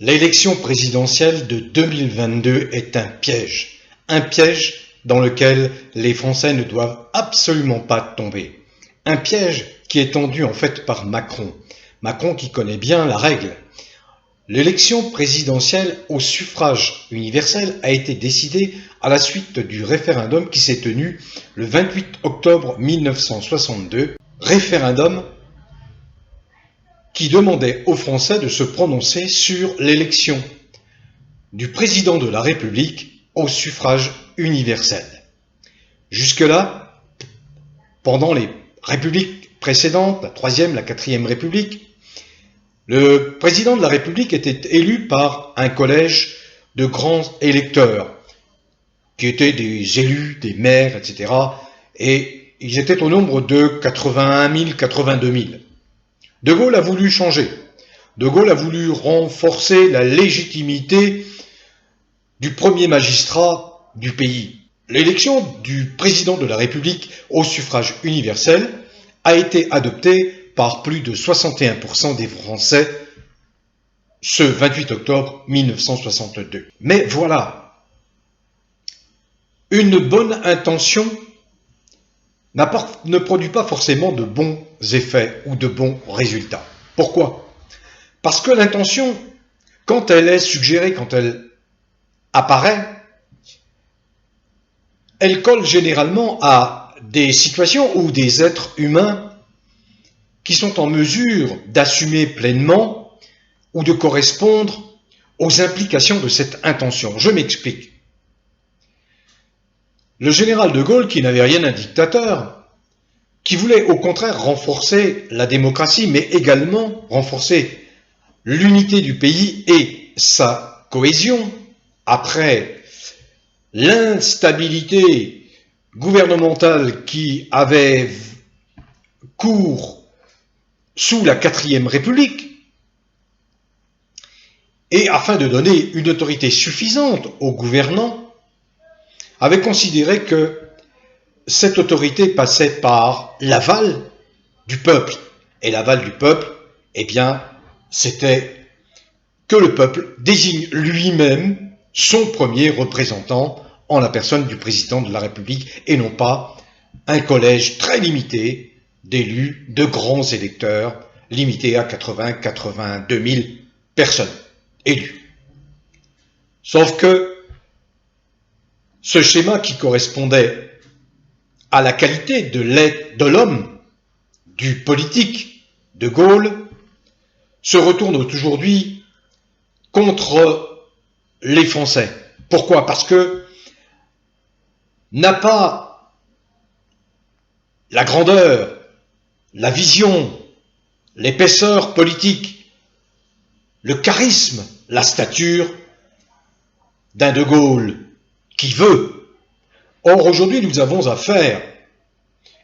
L'élection présidentielle de 2022 est un piège dans lequel les Français ne doivent absolument pas tomber. Un piège qui est tendu en fait par Macron. Macron qui connaît bien la règle. L'élection présidentielle au suffrage universel a été décidée à la suite du référendum qui s'est tenu le 28 octobre 1962, référendum qui demandait aux Français de se prononcer sur l'élection du président de la République au suffrage universel. Jusque-là, pendant les républiques précédentes, la Troisième, la Quatrième République, le président de la République était élu par un collège de grands électeurs, qui étaient des élus, des maires, etc. Et ils étaient au nombre de 81 000, 82 000. De Gaulle a voulu changer. De Gaulle a voulu renforcer la légitimité du premier magistrat du pays. L'élection du président de la République au suffrage universel a été adoptée par plus de 61% des Français ce 28 octobre 1962. Mais voilà, une bonne intention ne produit pas forcément de bons effets ou de bons résultats. Pourquoi ? Parce que l'intention, quand elle est suggérée, quand elle apparaît, elle colle généralement à des situations où des êtres humains qui sont en mesure d'assumer pleinement ou de correspondre aux implications de cette intention. Je m'explique. Le général de Gaulle, qui n'avait rien d'un dictateur, qui voulait au contraire renforcer la démocratie, mais également renforcer l'unité du pays et sa cohésion, après l'instabilité gouvernementale qui avait cours sous la Quatrième République, et afin de donner une autorité suffisante aux gouvernants, avait considéré que cette autorité passait par l'aval du peuple. Et l'aval du peuple, eh bien, c'était que le peuple désigne lui-même son premier représentant en la personne du président de la République et non pas un collège très limité d'élus, de grands électeurs, limité à 80-82 000 personnes élues. Sauf que ce schéma qui correspondait à la qualité de l'homme, du politique de Gaulle, se retourne aujourd'hui contre les Français. Pourquoi ? Parce que n'a pas la grandeur, la vision, l'épaisseur politique, le charisme, la stature d'un de Gaulle qui veut. Or, aujourd'hui, nous avons affaire,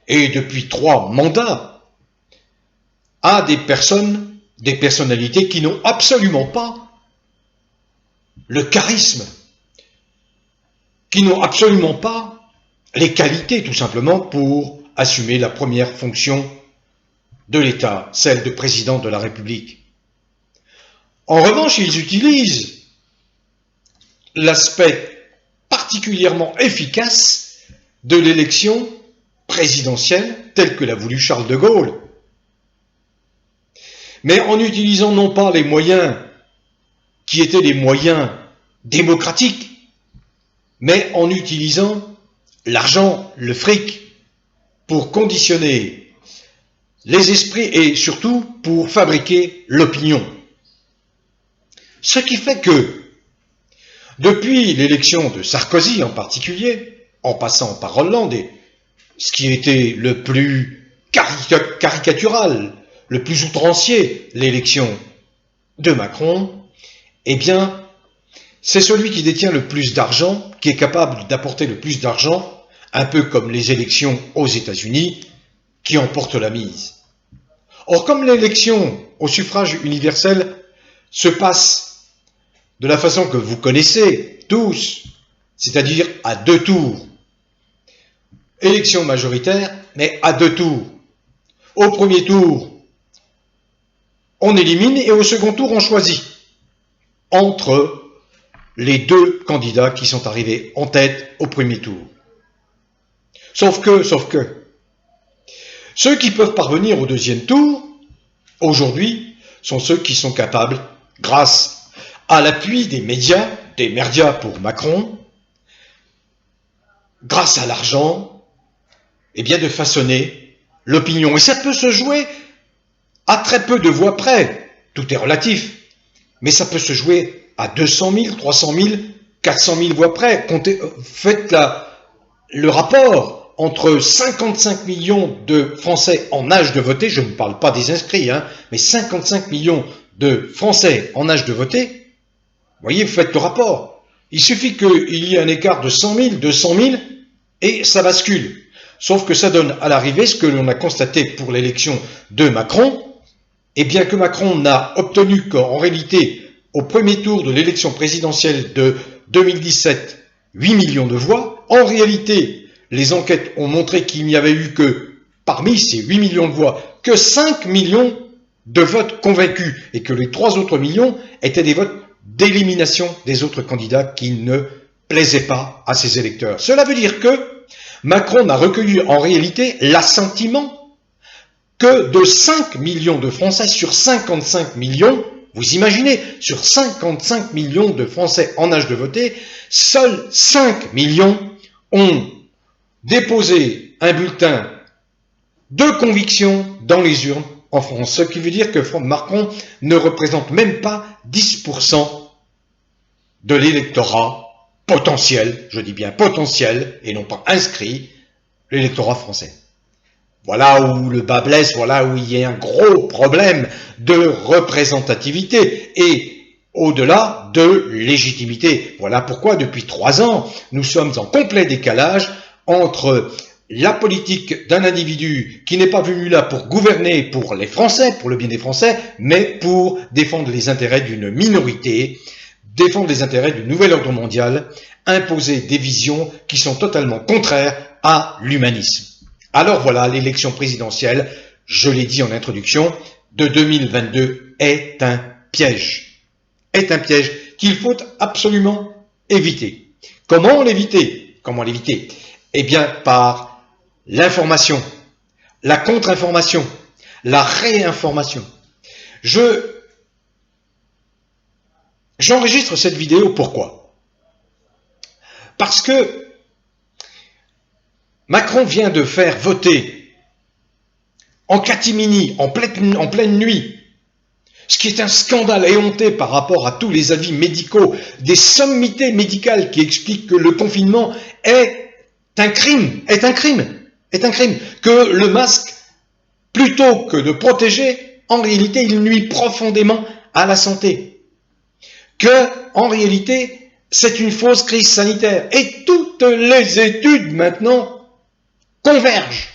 et depuis 3 mandats, à des personnes, des personnalités qui n'ont absolument pas le charisme, qui n'ont absolument pas les qualités, tout simplement, pour assumer la première fonction de l'État, celle de président de la République. En revanche, ils utilisent l'aspect particulièrement efficace de l'élection présidentielle telle que l'a voulu Charles de Gaulle, mais en utilisant non pas les moyens qui étaient les moyens démocratiques, mais en utilisant l'argent, le fric, pour conditionner les esprits et surtout pour fabriquer l'opinion. Ce qui fait que, depuis l'élection de Sarkozy en particulier, en passant par Hollande, et ce qui était le plus caricatural, le plus outrancier, l'élection de Macron, eh bien, c'est celui qui détient le plus d'argent, qui est capable d'apporter le plus d'argent, un peu comme les élections aux États-Unis, qui emporte la mise. Or, comme l'élection au suffrage universel se passe de la façon que vous connaissez tous, c'est-à-dire à 2 tours, élection majoritaire, mais à 2 tours. Au premier tour, on élimine et au second tour, on choisit. entre les deux candidats qui sont arrivés en tête au premier tour. Sauf que, ceux qui peuvent parvenir au deuxième tour, aujourd'hui, sont ceux qui sont capables, grâce à l'appui des merdias pour Macron, grâce à l'argent, eh bien de façonner l'opinion. Et ça peut se jouer à très peu de voix près. Tout est relatif. Mais ça peut se jouer à 200 000, 300 000, 400 000 voix près. Faites le rapport entre 55 millions de Français en âge de voter, je ne parle pas des inscrits, mais 55 millions de Français en âge de voter, vous voyez, vous faites le rapport. Il suffit qu'il y ait un écart de 100 000, 200 000, et ça bascule. Sauf que ça donne à l'arrivée ce que l'on a constaté pour l'élection de Macron, et bien que Macron n'a obtenu qu'en réalité, au premier tour de l'élection présidentielle de 2017, 8 millions de voix, en réalité, les enquêtes ont montré qu'il n'y avait eu que, parmi ces 8 millions de voix, que 5 millions de votes convaincus, et que les 3 autres millions étaient des votes d'élimination des autres candidats qui ne plaisaient pas à ses électeurs. Cela veut dire que Macron n'a recueilli en réalité l'assentiment que de 5 millions de Français sur 55 millions, vous imaginez, sur 55 millions de Français en âge de voter, seuls 5 millions ont déposé un bulletin de conviction dans les urnes en France. Ce qui veut dire que Macron ne représente même pas 10% de l'électorat potentiel, je dis bien potentiel, et non pas inscrit, l'électorat français. Voilà où le bas blesse, voilà où il y a un gros problème de représentativité et au-delà de légitimité. Voilà pourquoi depuis 3 ans, nous sommes en complet décalage entre la politique d'un individu qui n'est pas venu là pour gouverner pour les Français, pour le bien des Français, mais pour défendre les intérêts d'une minorité, défendre les intérêts du nouvel ordre mondial, imposer des visions qui sont totalement contraires à l'humanisme. Alors voilà, l'élection présidentielle, je l'ai dit en introduction, de 2022 est un piège. Est un piège qu'il faut absolument éviter. Comment l'éviter? Comment l'éviter? Eh bien, par l'information, la contre-information, la réinformation. J'enregistre cette vidéo, pourquoi? Parce que Macron vient de faire voter en catimini, en pleine nuit, ce qui est un scandale éhonté par rapport à tous les avis médicaux, des sommités médicales qui expliquent que le confinement est un crime, que le masque, plutôt que de protéger, en réalité, il nuit profondément à la santé, que, en réalité, c'est une fausse crise sanitaire. Et toutes les études, maintenant, convergent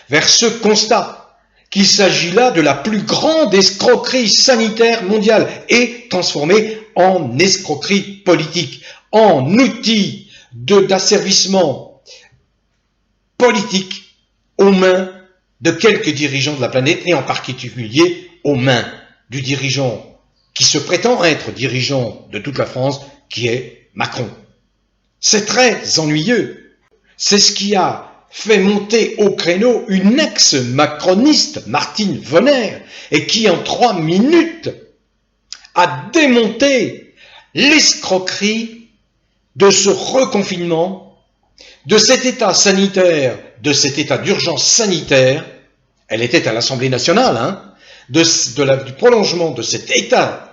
vers ce constat qu'il s'agit là de la plus grande escroquerie sanitaire mondiale et transformée en escroquerie politique, en outil d'asservissement politique aux mains de quelques dirigeants de la planète et en particulier aux mains du dirigeant qui se prétend être dirigeant de toute la France, qui est Macron. C'est très ennuyeux. C'est ce qui a fait monter au créneau une ex-macroniste, Martine Vonner, et qui en 3 minutes a démonté l'escroquerie de ce reconfinement, de cet état sanitaire, de cet état d'urgence sanitaire. Elle était à l'Assemblée nationale, du prolongement de cet état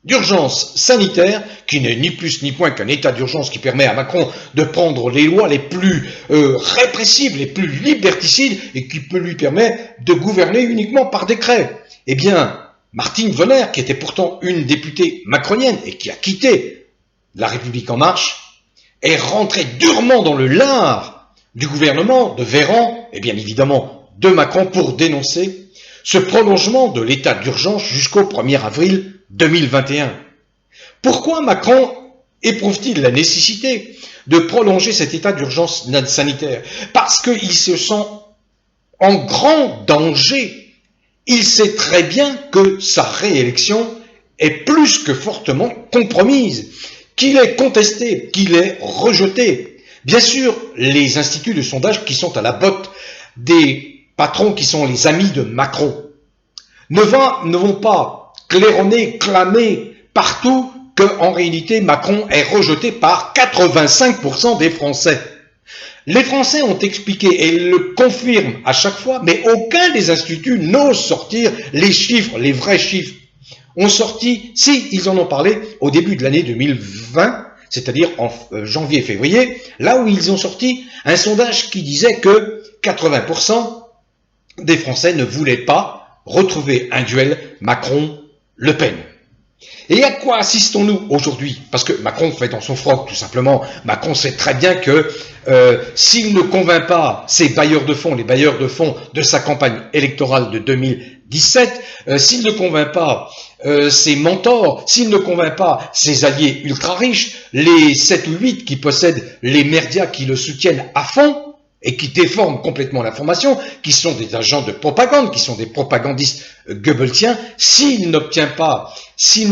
d'urgence sanitaire, qui n'est ni plus ni moins qu'un état d'urgence qui permet à Macron de prendre les lois les plus répressives, les plus liberticides, et qui peut lui permettre de gouverner uniquement par décret. Eh bien, Martine Vonner, qui était pourtant une députée macronienne et qui a quitté La République En Marche, est rentrée durement dans le lard du gouvernement de Véran, et bien évidemment de Macron, pour dénoncer ce prolongement de l'état d'urgence jusqu'au 1er avril 2021. Pourquoi Macron éprouve-t-il la nécessité de prolonger cet état d'urgence sanitaire? Parce qu'il se sent en grand danger. Il sait très bien que sa réélection est plus que fortement compromise, qu'il est contesté, qu'il est rejeté. Bien sûr, les instituts de sondage qui sont à la botte des patrons qui sont les amis de Macron ne vont pas claironner, clamer partout qu'en réalité Macron est rejeté par 85% des Français. Les Français ont expliqué et le confirment à chaque fois, mais aucun des instituts n'ose sortir les chiffres, les vrais chiffres. Ont sorti, si ils en ont parlé au début de l'année 2020, c'est-à-dire en janvier-février, là où ils ont sorti un sondage qui disait que 80% des Français ne voulaient pas retrouver un duel Macron-Le Pen. Et à quoi assistons-nous aujourd'hui? Parce que Macron fait dans son froc, tout simplement. Macron sait très bien que s'il ne convainc pas ses bailleurs de fonds, les bailleurs de fonds de sa campagne électorale de 2017, s'il ne convainc pas ses mentors, s'il ne convainc pas ses alliés ultra riches, les 7 ou 8 qui possèdent les médias qui le soutiennent à fond, et qui déforment complètement l'information, qui sont des agents de propagande, qui sont des propagandistes goebbelsiens, s'il ne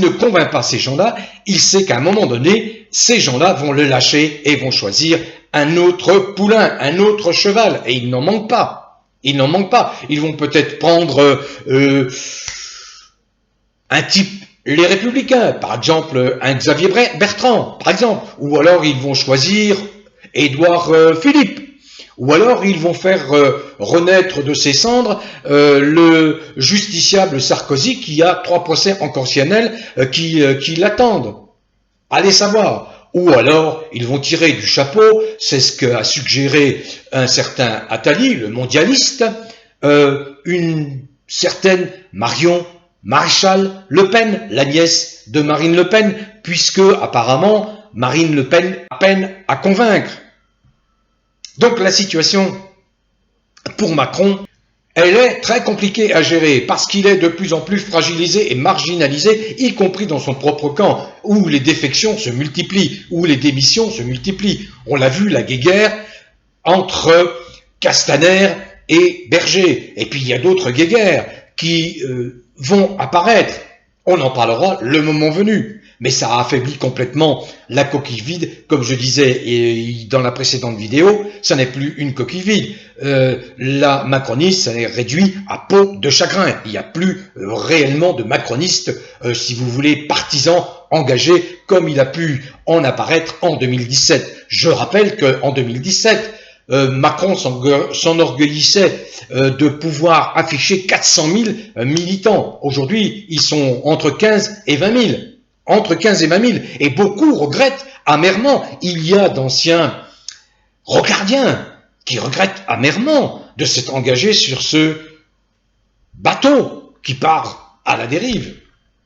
convainc pas ces gens-là, il sait qu'à un moment donné, ces gens-là vont le lâcher et vont choisir un autre poulain, un autre cheval, et il n'en manque pas. Il n'en manque pas. Ils vont peut-être prendre un type, les Républicains, par exemple un Xavier Bertrand, par exemple, ou alors ils vont choisir Édouard Philippe. Ou alors ils vont faire renaître de ses cendres le justiciable Sarkozy qui a 3 procès en correctionnel qui l'attendent. Allez savoir. Ou alors ils vont tirer du chapeau, c'est ce qu'a suggéré un certain Attali, le mondialiste, une certaine Marion Maréchal Le Pen, la nièce de Marine Le Pen, puisque apparemment Marine Le Pen peine à convaincre. Donc la situation pour Macron, elle est très compliquée à gérer parce qu'il est de plus en plus fragilisé et marginalisé, y compris dans son propre camp, où les défections se multiplient, où les démissions se multiplient. On l'a vu, la guéguerre entre Castaner et Berger. Et puis il y a d'autres guéguerres qui vont apparaître. On en parlera le moment venu. Mais ça a affaibli complètement la coquille vide. Comme je disais dans la précédente vidéo, ça n'est plus une coquille vide. La macroniste, ça est réduit à peau de chagrin. Il n'y a plus réellement de macronistes, si vous voulez, partisans engagés, comme il a pu en apparaître en 2017. Je rappelle qu'en 2017, Macron s'enorgueillissait de pouvoir afficher 400 000 militants. Aujourd'hui, ils sont entre 15 et 20 000. Entre 15 et 20 000. Et beaucoup regrettent amèrement. Il y a d'anciens rocardiens qui regrettent amèrement de s'être engagés sur ce bateau qui part à la dérive.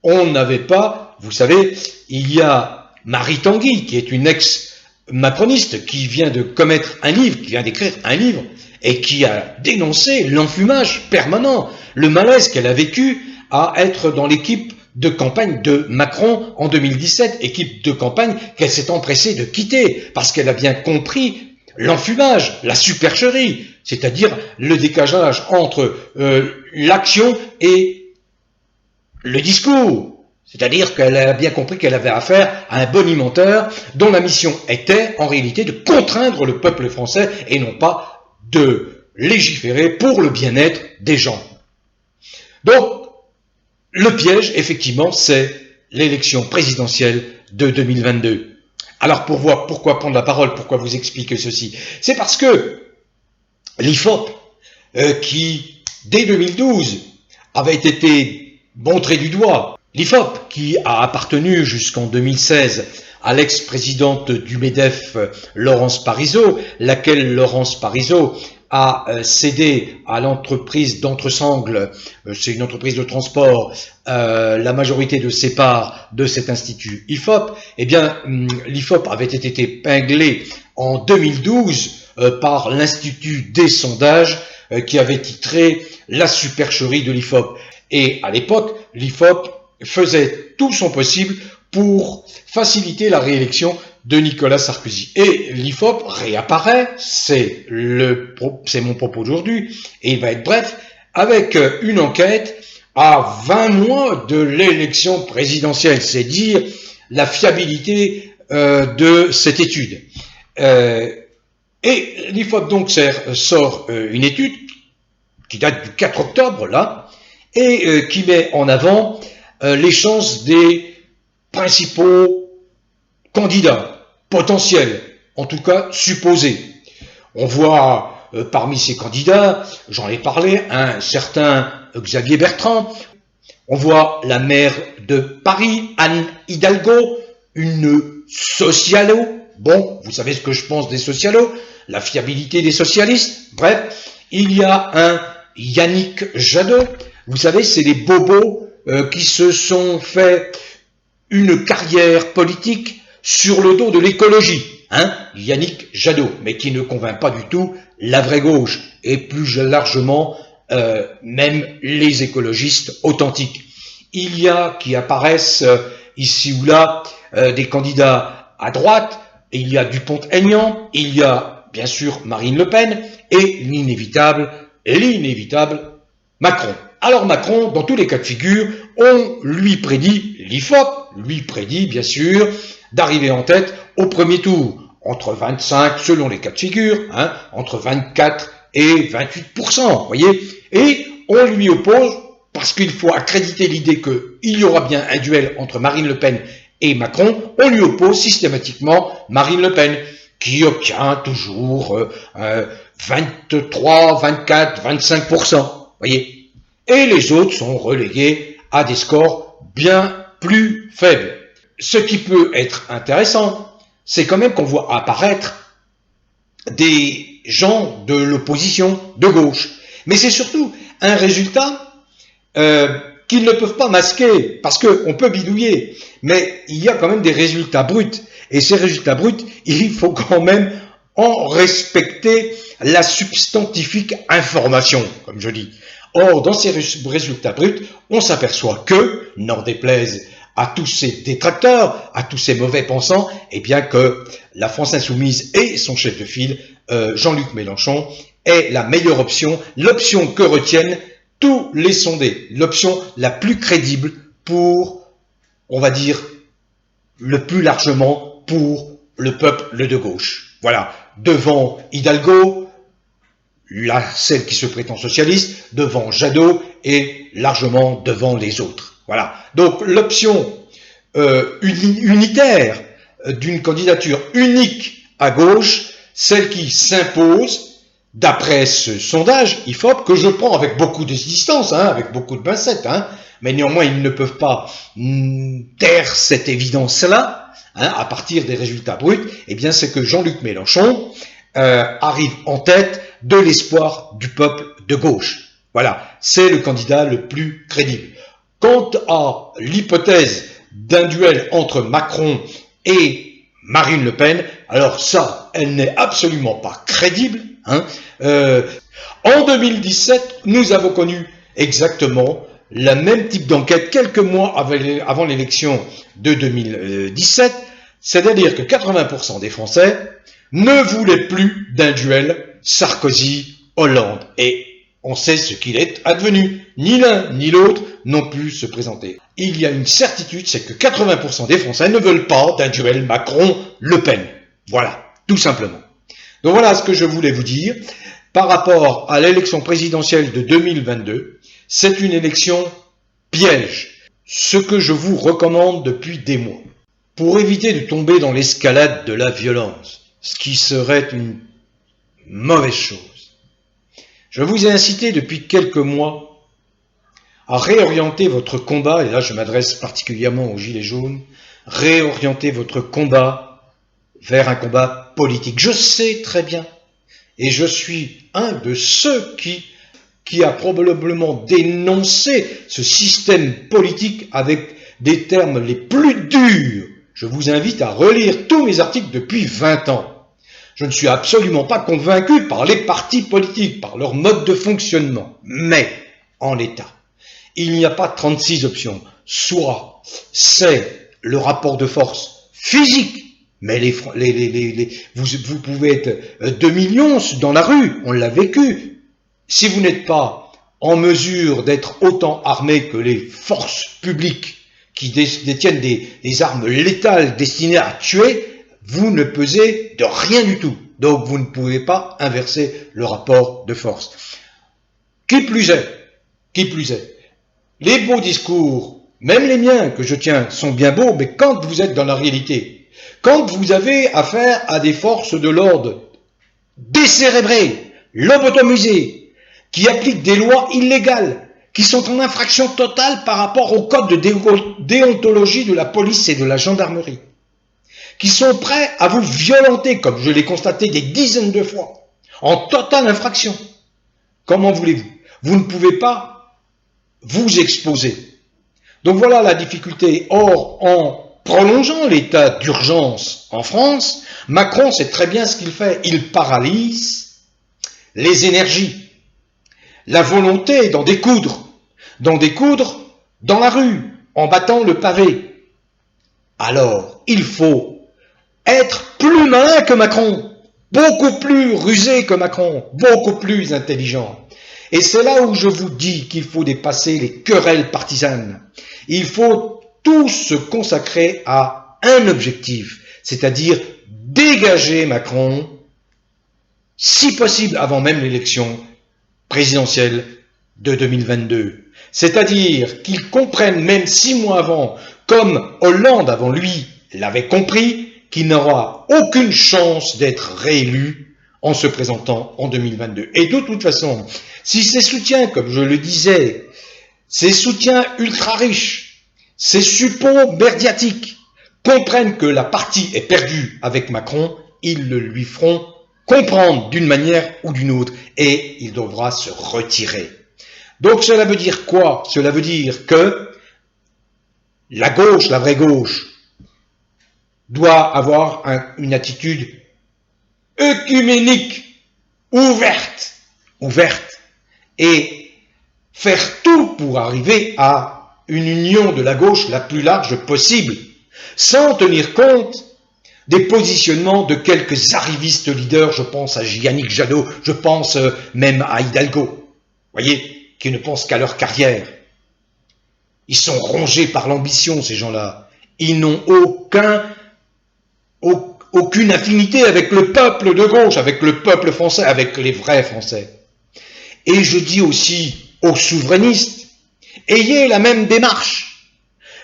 On n'avait pas, vous savez, il y a Marie Tanguy, qui est une ex-macroniste, qui vient de commettre un livre, qui vient d'écrire un livre, et qui a dénoncé l'enfumage permanent, le malaise qu'elle a vécu à être dans l'équipe de campagne de Macron en 2017, équipe de campagne qu'elle s'est empressée de quitter, parce qu'elle a bien compris l'enfumage, la supercherie, c'est-à-dire le décalage entre l'action et le discours. C'est-à-dire qu'elle a bien compris qu'elle avait affaire à un bonimenteur dont la mission était en réalité de contraindre le peuple français et non pas de légiférer pour le bien-être des gens. Donc, le piège, effectivement, c'est l'élection présidentielle de 2022. Alors, pourquoi prendre la parole, pourquoi vous expliquer ceci? C'est parce que l'IFOP, qui, dès 2012, avait été montré du doigt, l'IFOP, qui a appartenu jusqu'en 2016 à l'ex-présidente du MEDEF, Laurence Parisot, laquelle Laurence Parisot a cédé à l'entreprise d'Entresangles, c'est une entreprise de transport, la majorité de ses parts de cet institut IFOP, eh bien, l'IFOP avait été épinglé en 2012 par l'Institut des sondages qui avait titré « La supercherie de l'IFOP ». Et à l'époque, l'IFOP faisait tout son possible pour faciliter la réélection de Nicolas Sarkozy. Et l'IFOP réapparaît, c'est mon propos d'aujourd'hui, et il va être bref, avec une enquête à 20 mois de l'élection présidentielle. C'est dire la fiabilité de cette étude. Et l'IFOP donc sort une étude qui date du 4 octobre, là, et qui met en avant les chances des principaux candidats potentiels, en tout cas supposés. On voit parmi ces candidats, j'en ai parlé, un certain Xavier Bertrand, on voit la maire de Paris, Anne Hidalgo, une socialo. Bon, vous savez ce que je pense des socialos, la fiabilité des socialistes. Bref, il y a un Yannick Jadot. Vous savez, c'est les bobos qui se sont fait une carrière politique sur le dos de l'écologie. Yannick Jadot, mais qui ne convainc pas du tout la vraie gauche, et plus largement même les écologistes authentiques. Il y a qui apparaissent ici ou là des candidats à droite, il y a Dupont-Aignan, il y a bien sûr Marine Le Pen, et l'inévitable Macron. Alors Macron, dans tous les cas de figure, on lui prédit, l'IFOP lui prédit bien sûr, d'arriver en tête au premier tour, entre 25, selon les cas de figure, entre 24 et 28%, voyez, et on lui oppose, parce qu'il faut accréditer l'idée qu'il y aura bien un duel entre Marine Le Pen et Macron, on lui oppose systématiquement Marine Le Pen, qui obtient toujours 23, 24, 25%, voyez. Et les autres sont relégués à des scores bien plus faibles. Ce qui peut être intéressant, c'est quand même qu'on voit apparaître des gens de l'opposition de gauche. Mais c'est surtout un résultat qu'ils ne peuvent pas masquer, parce qu'on peut bidouiller, mais il y a quand même des résultats bruts. Et ces résultats bruts, il faut quand même en respecter la substantifique information, comme je dis. Or, dans ces résultats bruts, on s'aperçoit que, n'en déplaise à tous ces détracteurs, à tous ces mauvais pensants, eh bien que la France Insoumise et son chef de file, Jean-Luc Mélenchon, est la meilleure option, l'option que retiennent tous les sondés, l'option la plus crédible pour, on va dire, le plus largement pour le peuple de gauche. Voilà, devant Hidalgo, celle qui se prétend socialiste, devant Jadot et largement devant les autres. Voilà, donc l'option unitaire d'une candidature unique à gauche, celle qui s'impose, d'après ce sondage IFOP, que je prends avec beaucoup de distance, avec beaucoup de pincettes, mais néanmoins ils ne peuvent pas taire cette évidence-là, à partir des résultats bruts, eh bien c'est que Jean-Luc Mélenchon arrive en tête de l'espoir du peuple de gauche. Voilà, c'est le candidat le plus crédible. Quant à l'hypothèse d'un duel entre Macron et Marine Le Pen, alors ça, elle n'est absolument pas crédible. En 2017, nous avons connu exactement le même type d'enquête quelques mois avant l'élection de 2017, c'est-à-dire que 80% des Français ne voulaient plus d'un duel Sarkozy-Hollande. Et on sait ce qu'il est advenu. Ni l'un ni l'autre n'ont pu se présenter. Il y a une certitude, c'est que 80% des Français ne veulent pas d'un duel Macron-Le Pen. Voilà, tout simplement. Donc voilà ce que je voulais vous dire. Par rapport à l'élection présidentielle de 2022, c'est une élection piège. Ce que je vous recommande depuis des mois. Pour éviter de tomber dans l'escalade de la violence, ce qui serait une mauvaise chose. Je vous ai incité depuis quelques mois à réorienter votre combat, et là je m'adresse particulièrement aux Gilets jaunes, réorienter votre combat vers un combat politique. Je sais très bien, et je suis un de ceux qui a probablement dénoncé ce système politique avec des termes les plus durs. Je vous invite à relire tous mes articles depuis 20 ans. Je ne suis absolument pas convaincu par les partis politiques, par leur mode de fonctionnement. Mais, en l'état, il n'y a pas 36 options. Soit c'est le rapport de force physique, mais vous pouvez être 2 millions dans la rue, on l'a vécu. Si vous n'êtes pas en mesure d'être autant armés que les forces publiques qui détiennent des armes létales destinées à tuer, vous ne pesez de rien du tout. Donc vous ne pouvez pas inverser le rapport de force. Qui plus est, les beaux discours, même les miens que je tiens, sont bien beaux, mais quand vous êtes dans la réalité, quand vous avez affaire à des forces de l'ordre décérébrées, lobotomisées, qui appliquent des lois illégales, qui sont en infraction totale par rapport au code de déontologie de la police et de la gendarmerie, qui sont prêts à vous violenter, comme je l'ai constaté des dizaines de fois, en totale infraction. Comment voulez-vous? Vous ne pouvez pas vous exposer. Donc voilà la difficulté. Or, en prolongeant l'état d'urgence en France, Macron sait très bien ce qu'il fait. Il paralyse les énergies, la volonté d'en découdre dans la rue, en battant le pavé. Alors, il faut être plus malin que Macron, beaucoup plus rusé que Macron, beaucoup plus intelligent. Et c'est là où je vous dis qu'il faut dépasser les querelles partisanes. Il faut tous se consacrer à un objectif, c'est-à-dire dégager Macron, si possible avant même l'élection présidentielle de 2022. C'est-à-dire qu'il comprenne même 6 mois avant, comme Hollande avant lui l'avait compris, qu'il n'aura aucune chance d'être réélu en se présentant en 2022. Et de toute façon, si ces soutiens, comme je le disais, ces soutiens ultra riches, ces suppôts merdiatiques, comprennent que la partie est perdue avec Macron, ils le lui feront comprendre d'une manière ou d'une autre, et il devra se retirer. Donc cela veut dire quoi? Cela veut dire que la gauche, la vraie gauche, doit avoir une attitude œcuménique, ouverte, et faire tout pour arriver à une union de la gauche la plus large possible, sans tenir compte des positionnements de quelques arrivistes leaders, je pense à Yannick Jadot, je pense même à Hidalgo, voyez, qui ne pensent qu'à leur carrière. Ils sont rongés par l'ambition, ces gens-là. Ils n'ont aucune affinité avec le peuple de gauche, avec le peuple français, avec les vrais Français. Et je dis aussi aux souverainistes, ayez la même démarche,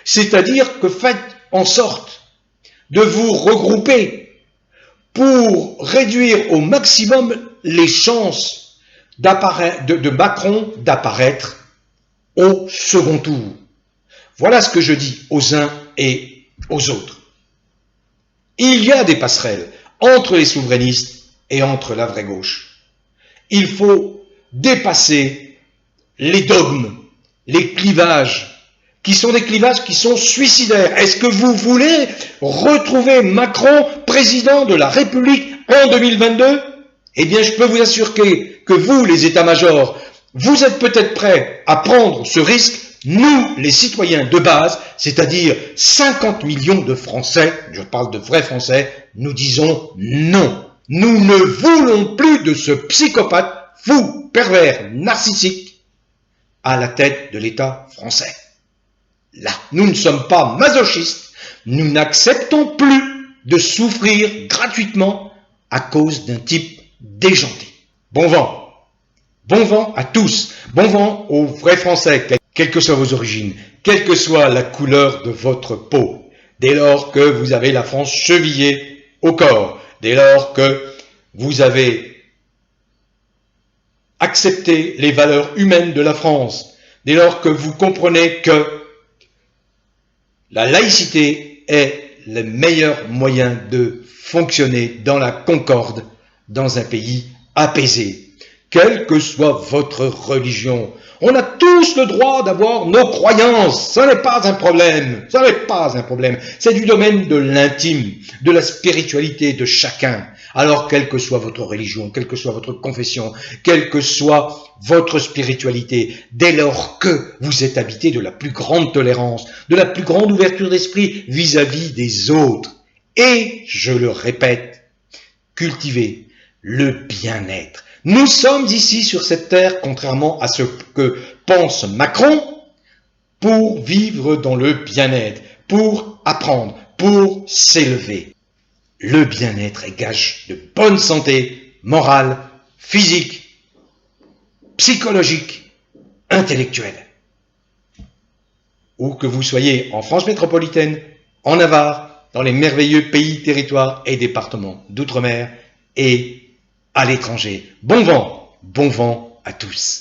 c'est-à-dire que faites en sorte de vous regrouper pour réduire au maximum les chances de Macron d'apparaître au second tour. Voilà ce que je dis aux uns et aux autres. Il y a des passerelles entre les souverainistes et entre la vraie gauche. Il faut dépasser les dogmes, les clivages, qui sont des clivages qui sont suicidaires. Est-ce que vous voulez retrouver Macron président de la République en 2022? Eh bien, je peux vous assurer que vous, les états-majors, vous êtes peut-être prêts à prendre ce risque. Nous, les citoyens de base, c'est-à-dire 50 millions de Français, je parle de vrais Français, nous disons non. Nous ne voulons plus de ce psychopathe, fou, pervers, narcissique, à la tête de l'État français. Là, nous ne sommes pas masochistes, nous n'acceptons plus de souffrir gratuitement à cause d'un type déjanté. Bon vent à tous, bon vent aux vrais Français, quelles que soient vos origines, quelle que soit la couleur de votre peau, dès lors que vous avez la France chevillée au corps, dès lors que vous avez accepté les valeurs humaines de la France, dès lors que vous comprenez que la laïcité est le meilleur moyen de fonctionner dans la concorde dans un pays apaisé, quelle que soit votre religion. On a tous le droit d'avoir nos croyances, ça n'est pas un problème, c'est du domaine de l'intime, de la spiritualité de chacun. Alors, quelle que soit votre religion, quelle que soit votre confession, quelle que soit votre spiritualité, dès lors que vous êtes habité de la plus grande tolérance, de la plus grande ouverture d'esprit vis-à-vis des autres, et, je le répète, cultivez le bien-être. Nous sommes ici sur cette terre, contrairement à ce que pense Macron, pour vivre dans le bien-être, pour apprendre, pour s'élever. Le bien-être est gage de bonne santé morale, physique, psychologique, intellectuelle. Où que vous soyez en France métropolitaine, en Navarre, dans les merveilleux pays, territoires et départements d'outre-mer et à l'étranger. Bon vent à tous.